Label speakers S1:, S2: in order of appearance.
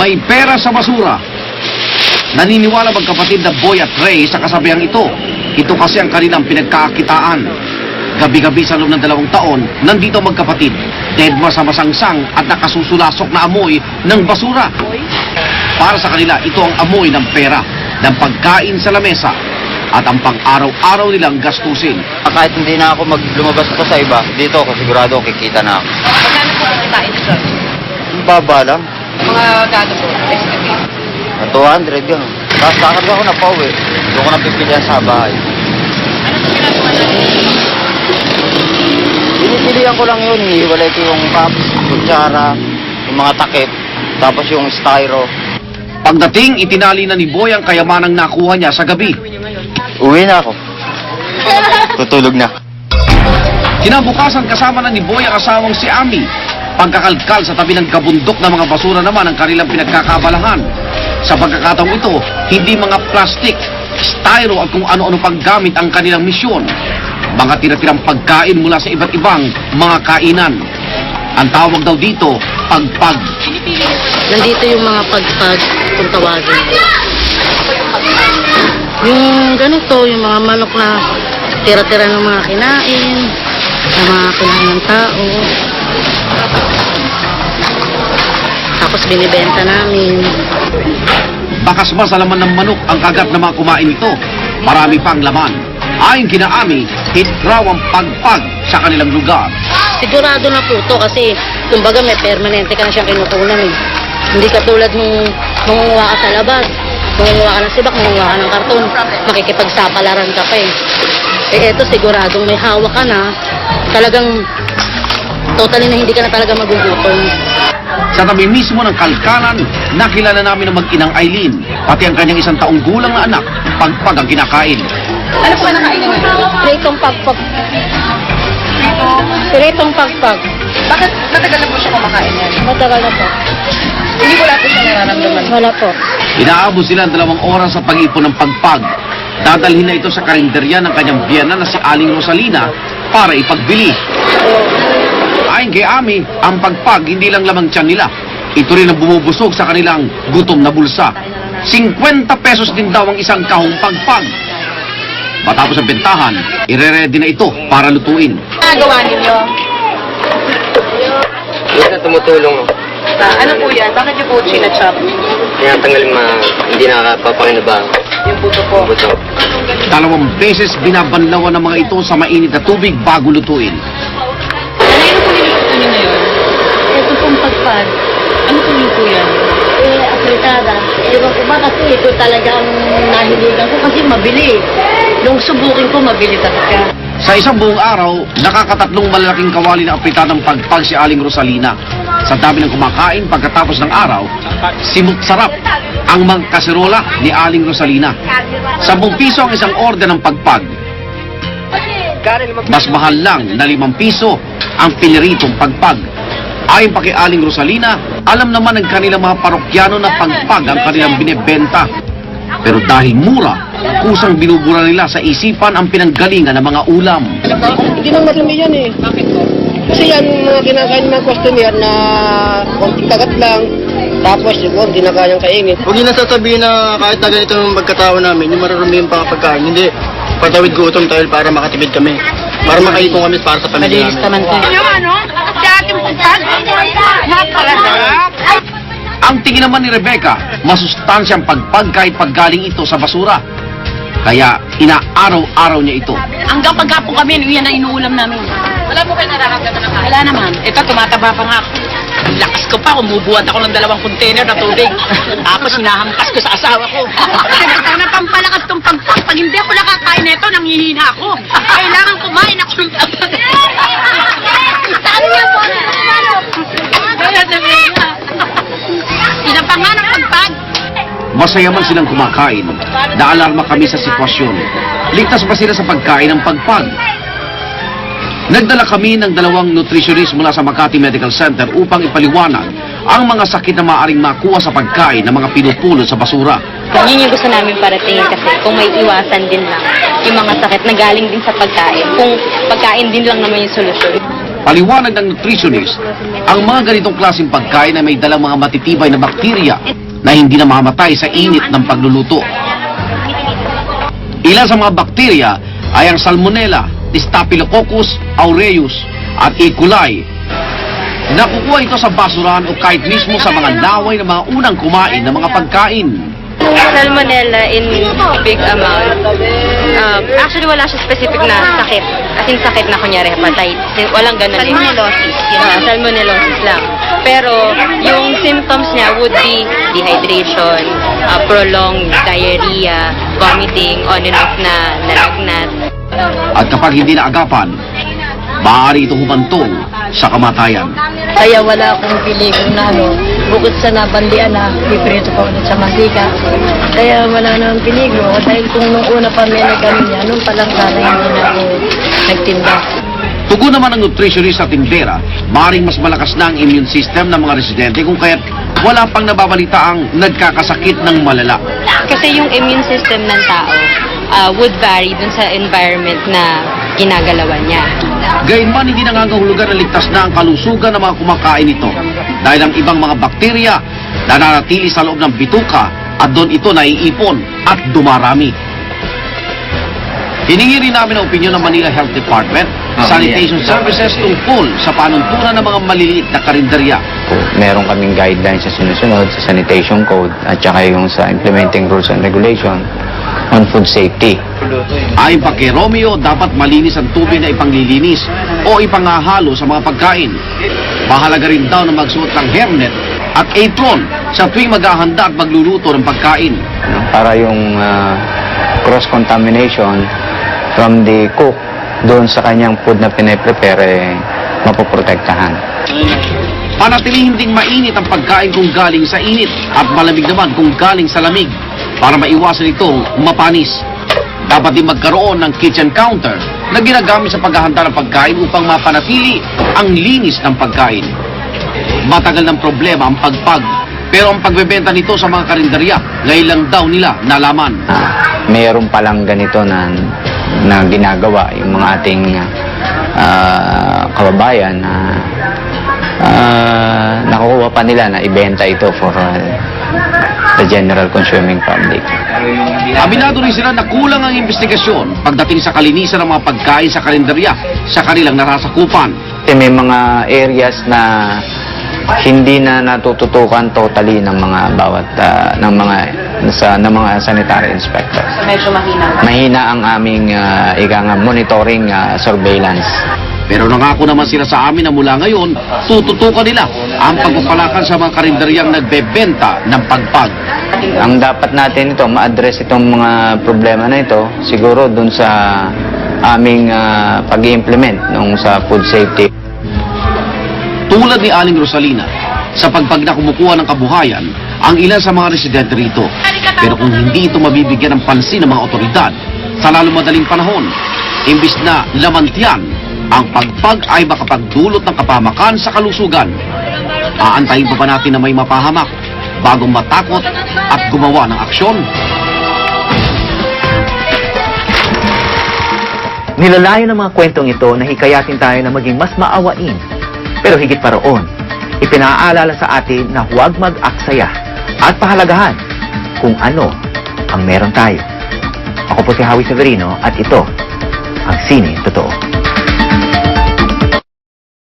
S1: May pera sa basura. Naniniwala magkapatid na Boy at Ray sa kasabihang ito. Ito kasi ang kanilang pinagkakakitaan. Gabi-gabi sa loob ng 2 taon, nandito magkapatid. Deadma sa masangsang at nakasusulasok na amoy ng basura. Para sa kanila, ito ang amoy ng pera, ng pagkain sa lamesa, at ang pang-araw-araw nilang gastusin.
S2: Kahit hindi na ako lumabas pa sa iba, dito ako sigurado kikita na ako.
S3: Magkano po kitain ito?
S2: Baba lang.
S3: Mga gado po, estimate.
S2: 200 yun. Tapos kakarga ko na pauwi. Doon ko na pipilihan sa bahay.
S3: Ano po ginagawa natin?
S2: Pinipilihan ko lang yun. Hiwalay ko yung cups, kutsara, yung mga takip, tapos yung styro.
S1: Pagdating, itinali na ni Boy ang kayamanang nakuha niya sa gabi.
S2: Uwi na ako. Tutulog na.
S1: Kinabukasan kasama na ni Boy ang asawang si Ami. Pagkakalkal sa tabi ng kabundok na mga basura naman ang kanilang pinagkakabalahan. Sa pagkakataong ito, hindi mga plastic, styro at kung ano-ano pang gamit ang kanilang misyon. Mga tira-tirang pagkain mula sa iba't ibang mga kainan. Ang tawag daw dito, pagpag.
S4: Nandito yung mga pagpag, kung tawagin. Yung ganito, yung mga manok na tira-tira ng mga kinain, ng mga kinain ng tao. Tapos binibenta namin.
S1: Bakas ba sa laman ng manok ang kagat na mga kumain nito? Marami pang laman. Ayon kina Ami, hit raw ang pagpag sa kanilang lugar.
S4: Sigurado na po to kasi kumbaga may permanente ka na siyang kinukunan eh. Hindi katulad nung mangunguha ka sa labas, mangunguha ka ng sibak, mangunguha ka ng karton, makikipagsapalaran ka pa eh. Eh eto siguradong may hawak ka na, talagang totally na hindi ka na talaga magugutom.
S1: Sa tabi mismo ng kalkalan, nakilala namin ang mag-inang Eileen, pati ang kanyang 1 taong gulang na anak, pagpag ang kinakain.
S3: Ano po ba nakain naman?
S4: Pritong pagpag. Pritong pagpag.
S3: Bakit matagal na po siya kumakain yan?
S4: Matagal na po.
S3: Hindi wala po siya nararamdaman.
S4: Wala po.
S1: Inaabot sila ang 2 oras sa pag-ipon ng pagpag. Dadalhin na ito sa karinderya ng kanyang biyana na si Aling Rosalina para ipagbili. Ayon kay Ami, ang pagpag hindi lang lamang tiyan nila. Ito rin ang bumubusog sa kanilang gutom na bulsa. 50 pesos din daw ang isang kahong pagpag. Matapos ang bentahan, ire-ready na ito para lutuin.
S3: Nagawa ninyo?
S2: Minsan tumutulong.
S3: Ano po yan? Bakit yung po chinachop?
S2: Tinatanggalin hindi nakakapapakinabang.
S3: Yung puto po.
S1: 2 beses binabanlawan ng mga ito sa mainit na tubig bago lutuin.
S3: Ano po niluto niyo ngayon?
S4: Ito pong pagpag.
S3: Ano po niluto yan?
S4: Apritada. Ewan ko ba kasi ito talaga ang nahiligan ko kasi mabili. Nung subukin ko, mabili talaga.
S1: Sa isang buong araw, nakakatatlong malalaking kawali na apritadang pagpag si Aling Rosalina. Sa dami ng kumakain pagkatapos ng araw, simut sarap ang mga kaserola ni Aling Rosalina. 10 piso ang isang order ng pagpag. Mas mahal lang na 5 piso ang piniritong pagpag. Ayon pa kay Aling Rosalina, alam naman ng kanilang mga parokyano na pagpag ang kanilang binebenta. Pero dahil mura, kusang binubura nila sa isipan ang pinanggalingan ng mga ulam.
S5: Hindi nang madumi yan eh.
S3: Bakit po?
S5: Kasi yan mga kinakain ng mga customer na konting kagat lang. Tapos siguro hindi na kayang kainin.
S6: Huwag niyo nasasabihin na kahit na ganito ng magkatao namin, yung marurumi yung pagkain. Hindi. Patawid gutom tayo para makatipid kami. Para makaipon kami para sa pamilya
S4: Malinis
S6: namin.
S4: naman to.
S3: Ano? Sa ating pagpag? Napakasarap!
S1: Ang tingin naman ni Rebecca, masustansyang pagpag kahit paggaling ito sa basura. Kaya inaaraw-araw niya ito.
S4: Hanggang pagkapong kami, yan ang inuulam namin.
S3: Wala po kayo nararamdaman ng kain?
S4: Wala naman. Ito, tumataba pa nga ako. Ang lakas ko pa, umubuhat ako ng 2 container na tubig. Tapos hinahampas ko sa asawa ko. Kasi basta na pampalakas tong pagpag. Pag hindi ako nakakain nito, nanghihina ako. Kailangan kumain ako ng pagpag. Saan niya po? Kaya sabihin niya. Pinapangan ng pagpag.
S1: Masaya man silang kumakain. Naalarma kami sa sitwasyon. Ligtas ba sila sa pagkain ng pagpag? Nagdala kami ng 2 nutritionist mula sa Makati Medical Center upang ipaliwanag ang mga sakit na maaaring makuha sa pagkain ng mga pinupulot sa basura.
S7: Yun yung gusto namin paratingin kasi kung may iwasan din lang yung mga sakit na galing din sa pagkain. Kung pagkain din lang naman yung solusyon.
S1: Paliwanag ng nutritionist, ang mga ganitong klaseng pagkain ay may dalang mga matitibay na bakterya na hindi na mamamatay sa init ng pagluluto. Ilan sa mga bakterya ay ang Salmonella, Staphylococcus aureus at E. coli. Nakukuha ito sa basurahan o kahit mismo sa mga laway ng mga unang kumain ng mga pagkain.
S7: Salmonella in big amount. Actually, wala siya specific na sakit. As in sakit na kunyari hepatitis. Walang ganun. Salmonellosis. Salmonellosis lang. Pero yung symptoms niya would be dehydration, prolonged diarrhea, vomiting, on and off na nalagnat.
S1: At kapag hindi naagapan, maaari itong humantong sa kamatayan.
S8: Kaya wala akong peligro na bukod sa nabandian na piprito pa ulit sa mantika. Kaya wala nang peligro dahil kung nung una pa may nagano niya, nung palang sana hindi na ako nagtinda.
S1: Tugon naman ng nutritionist sa tindera, maaaring mas malakas na ang immune system ng mga residente kung kaya't wala pang nababalita ang nagkakasakit ng malala.
S7: Kasi yung immune system ng tao would vary dun sa environment na ginagalawan niya.
S1: Gayunman, hindi nangangahulugan na ligtas na ang kalusugan ng mga kumakain nito dahil ang ibang mga bakterya nananatili sa loob ng bituka at doon ito naiipon at dumarami. Hiningi rin namin ang opinyon ng Manila Health Department, Sanitation Services tungkol sa panuntunan ng mga maliliit na karinderya.
S2: Meron kaming guidelines sa sinusunod sa sanitation code at saka yung sa implementing rules and regulation on food safety.
S1: Ayon pa kay Romeo, dapat malinis ang tubig na ipanglilinis o ipangahalo sa mga pagkain. Mahalaga rin daw na magsuot ng hairnet at apron sa tuwing maghahanda at magluluto ng pagkain.
S2: Para yung cross-contamination from the cook doon sa kanyang food na pinaprepare mapoprotektahan.
S1: Panatilihin ding mainit ang pagkain kung galing sa init at malamig naman kung galing sa lamig para maiwasan itong mapanis. Dapat din magkaroon ng kitchen counter na ginagamit sa paghahanda ng pagkain upang mapanatili ang linis ng pagkain. Matagal ng problema ang pagpag, pero ang pagbebenta nito sa mga karinderya, ngayon lang daw nila nalaman.
S2: Mayroon palang ganito na ginagawa yung mga ating kababayan na nakukuha pa nila na ibenta ito for the general consuming public.
S1: Aminado rin sila na kulang ang investigasyon pagdating sa kalinisan ng mga pagkain sa karinderya sa kanilang narasakupan.
S2: Kasi may mga areas na hindi na natututukan totally ng mga bawat ng mga sanitary inspectors.
S3: Medyo mahina.
S2: Mahina ang aming monitoring surveillance.
S1: Pero nangako naman sila sa amin na mula ngayon, tututukan nila ang pagpapalakan sa mga karinderyang nagbebenta ng pagpag.
S2: Ang dapat natin ito, ma-address itong mga problema na ito, siguro dun sa aming pag-i-implement nung sa food safety.
S1: Tulad ni Aling Rosalina, sa pagpag na kumukuha ng kabuhayan ang ilan sa mga residente rito. Pero kung hindi ito mabibigyan ng pansin ng mga otoridad, sa lalo madaling panahon, imbis na lamantian, ang pagpag ay makapagdulot ng kapahamakan sa kalusugan. Aantayin pa ba natin na may mapahamak bago matakot at gumawa ng aksyon?
S9: Nilalayan ng mga kwentong ito na hikayatin tayo na maging mas maawain. Pero higit pa roon, ipinaalala sa atin na huwag mag-aksaya at pahalagahan kung ano ang meron tayo. Ako po si Howie Severino at ito ang Sine Totoo.